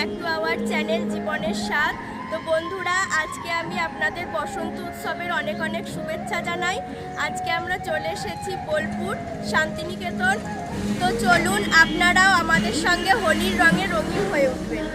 Back to our channel জীবনের স্বাদ। তো বন্ধুরা, আজকে আমি আপনাদের বসন্ত উৎসবের অনেক অনেক শুভেচ্ছা জানাই। আজকে আমরা চলে এসেছি বোলপুর শান্তিনিকেতন। তো চলুন আপনারাও আমাদের সঙ্গে হোলির রঙে রঙিন হয়ে উঠবেন।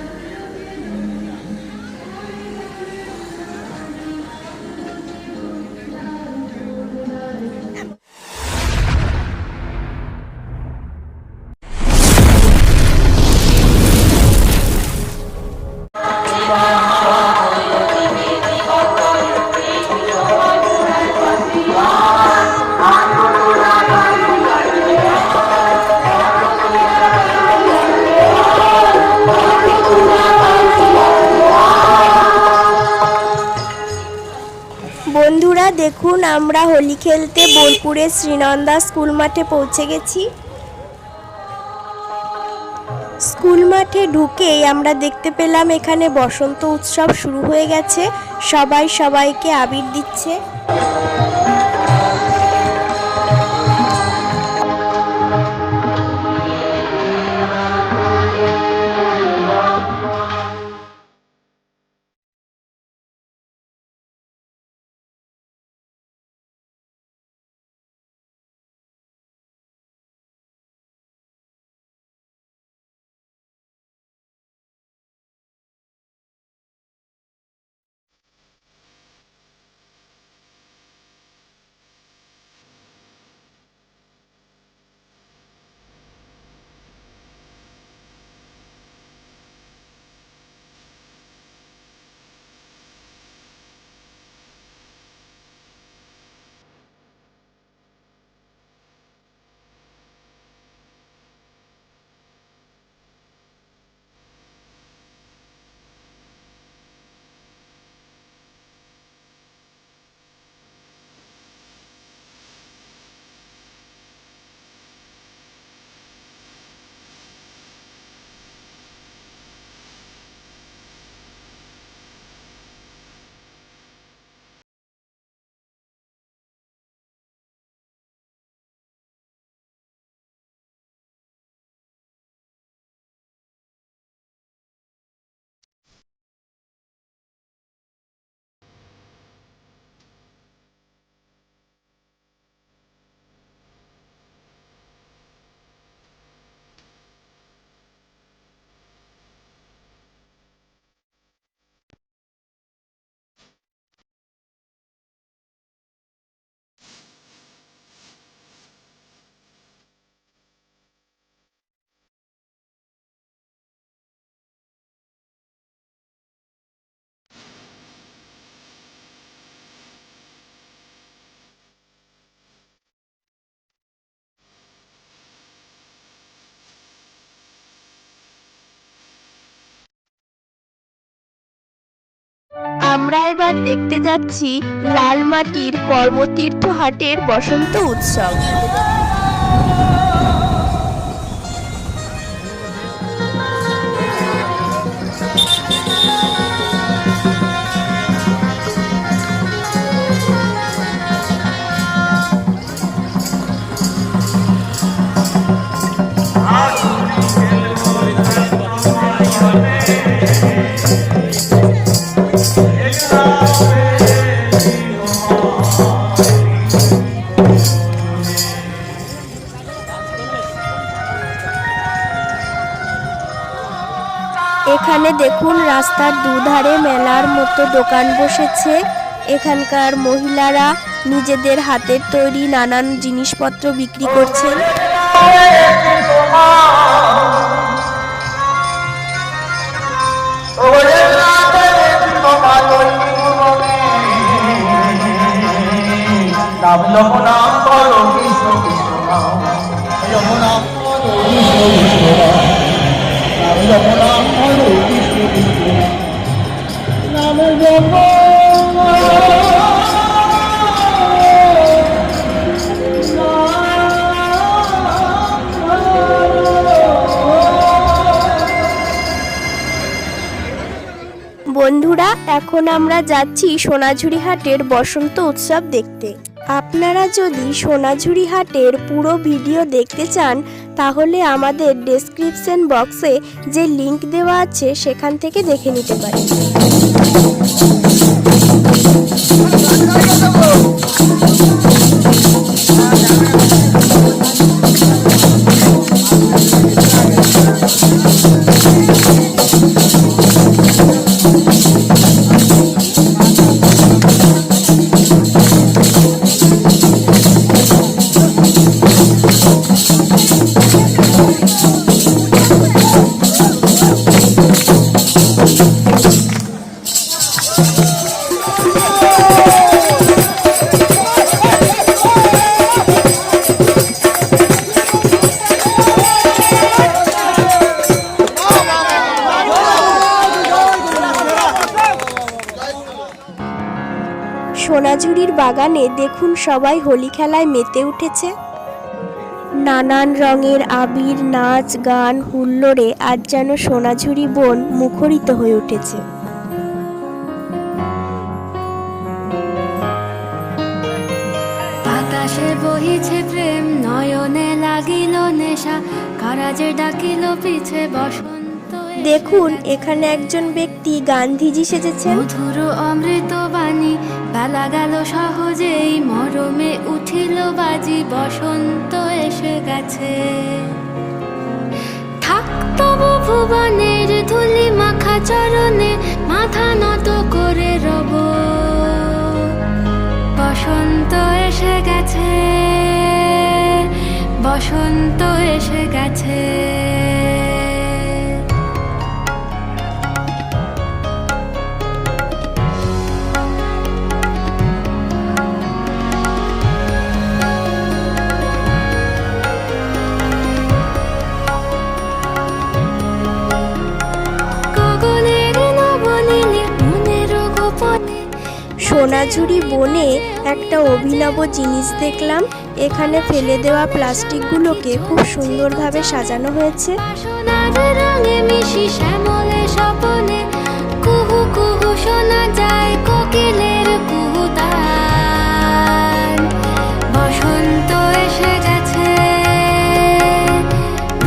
বন্ধুরা দেখুন, আমরা হোলি খেলতে বোলপুরের শ্রীনন্দা স্কুল মাঠে পৌঁছে গেছি। স্কুল মাঠে ঢুকেই আমরা দেখতে পেলাম এখানে বসন্ত উৎসব শুরু হয়ে গেছে। সবাই সবাইকে আবির দিচ্ছে। আমরা এবার দেখতে যাচ্ছি লালমাটির কর্মতীর্থ হাটের বসন্ত উৎসব। এখানে দেখুন, রাস্তার দুধারে মেলার মতো দোকান বসেছে। এখানকার মহিলারা নিজেদের হাতের তৈরি নানান জিনিসপত্র বিক্রি করছেন। বন্ধুরা, এখন আমরা যাচ্ছি সোনাঝুরি হাটের বসন্ত উৎসব দেখতে। আপনারা যদি সোনাঝুরি হাটের পুরো ভিডিও দেখতে চান তাহলে আমাদের ডেসক্রিপশন বক্সে যে লিংক দেওয়া আছে সেখান থেকে দেখে নিতে পারেন। সোনাঝুরির বাগানে দেখুন সবাই হোলি খেলায় মেতে উঠেছে। নানান রঙের আবির, নাচ, গান, হুল্লোড়ে আজ যেন সোনাঝুরি বন মুখরিত হয়ে উঠেছে। বাতাসে বহিছে প্রেম, নয়নে লাগিল নেশা, কারাজে ডাকিল পিছে বসন্ত। দেখুন এখানে একজন ব্যক্তি গান্ধীজি সেজেছেন। মধুর অমৃত বাণী, বেলা গেল সহজেই, মরমে উঠিল বাজি, বসন্ত এসে গেছে। থাক তবু ভুবনের ধুলি মাখা চরণে, মাথা নত করে রব। বসন্ত এসে গেছে, বসন্ত এসে গেছে। সোনাঝুরি বনে একটা অভিনব জিনিস দেখলাম। এখানে ফেলে দেওয়া প্লাস্টিকগুলোকে খুব সুন্দরভাবে সাজানো হয়েছে। সোনার রঙে মিশি শ্যামলে স্বপনে, কুহু কুহু শোনা যায় কোকিলের কুহুতান। বসন্ত এসে গেছে,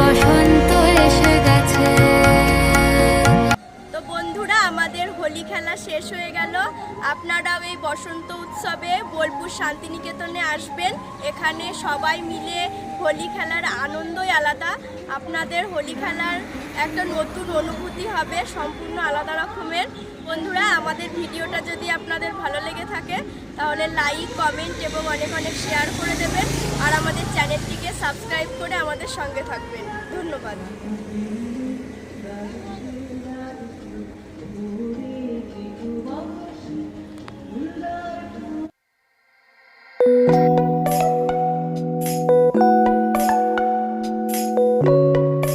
বসন্ত এসে গেছে। তো বন্ধুরা, আমাদের হোলি খেলা শেষ হয়ে গেল। আপনারাও এই বসন্ত উৎসবে বোলপুর শান্তিনিকেতনে আসবেন। এখানে সবাই মিলে হোলি খেলার আনন্দই আলাদা। আপনাদের হোলি খেলার একটা নতুন অনুভূতি হবে, সম্পূর্ণ আলাদা রকমের। বন্ধুরা, আমাদের ভিডিওটা যদি আপনাদের ভালো লেগে থাকে তাহলে লাইক, কমেন্ট এবং অনেক অনেক শেয়ার করে দেবেন। আর আমাদের চ্যানেলটিকে সাবস্ক্রাইব করে আমাদের সঙ্গে থাকবেন। ধন্যবাদ।